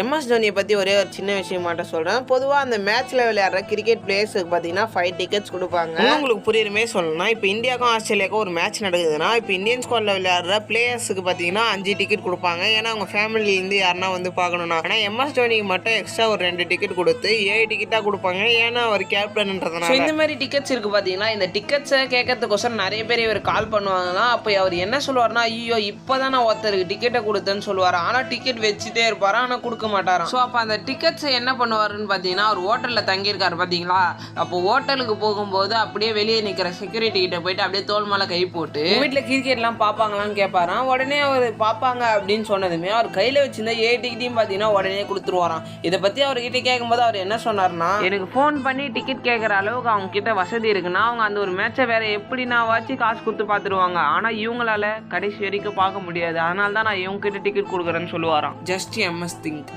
MS தோனியை பற்றி ஒரே ஒரு சின்ன விஷயம் மட்டும் சொல்கிறேன். பொதுவாக அந்த மேட்ச்சில் விளையாடுற கிரிக்கெட் பிளேயர்ஸுக்கு பார்த்தீங்கன்னா 5 டிக்கெட்ஸ் கொடுப்பாங்க. உங்களுக்கு புரியுறமே சொல்லணும்னா, இப்போ இந்தியாவுக்கும் ஆஸ்திரேலியாவுக்கும் ஒரு மேட்ச் நடக்குதுன்னா, இப்போ இந்தியன் ஸ்குவாடில் விளையாடுற பிளேயர்ஸுக்கு பார்த்தீங்கன்னா 5 டிக்கெட் கொடுப்பாங்க. ஏன்னா அவங்க ஃபேமிலியிலேருந்து யாருன்னா வந்து பார்க்கணும்னா. ஆனால் எம்எஸ் தோனிக்கு மட்டும் எக்ஸ்ட்ரா ஒரு 2 டிக்கெட் கொடுத்து 7 டிக்கெட்டாக கொடுப்பாங்க. ஏன்னா அவர் கேப்டன்ன்றதுனால. இந்த மாதிரி டிக்கெட்ஸ் இருக்குது பார்த்தீங்கன்னா, இந்த டிக்கெட்ஸை கேட்கறதுக்கோசரம் நிறைய பேர் இவர் கால் பண்ணுவாங்கன்னா, அப்போ அவர் என்ன சொல்லுவார்னா, ஐயோ இப்போ தான் நான் ஒருத்தருக்கு டிக்கெட்டை கொடுத்தேன்னு சொல்லுவார். ஆனால் டிக்கெட் வச்சுட்டே இருப்பார், ஆனால் கொடுக்க மாட்டாராம். ஸோ அப்போ அந்த டிக்கெட்ஸ் என்ன பண்ணுவாருன்னு பார்த்தீங்கன்னா, ஒரு ஹோட்டலில் தங்கியிருக்காரு பார்த்தீங்களா. அப்போ ஹோட்டலுக்கு போகும்போது அப்படியே வெளியே நிற்கிற செக்யூரிட்டி கிட்ட போயிட்டு அப்படியே தோல் மேலே கை போட்டு வீட்டில் கிரிக்கெட்லாம் பார்ப்பாங்களான்னு கேட்பாராம். உடனே அவர் பார்ப்பாங்க அப்படின்னு சொன்னதுமே அவர் கையில் வச்சிருந்த 7 டிக்கெட்டையும் பார்த்தீங்கன்னா உடனே கொடுத்துருவாராம். இதை பற்றி அவர்கிட்ட கேட்கும்போது அவர் என்ன சொன்னார்னா, எனக்கு ஃபோன் பண்ணி டிக்கெட் கேட்குற அளவுக்கு அவங்க கிட்ட வசதி இருக்குன்னா அவங்க அந்த ஒரு மேட்சை வேற எப்படி நான் வச்சு காசு கொடுத்து பார்த்துருவாங்க. ஆனால் இவங்களால கடைசி வரைக்கும் பார்க்க முடியாது. அதனால தான் நான் இவங்க கிட்ட டிக்கெட் கொடுக்குறேன்னு சொல்லுவாராம். Just MS think.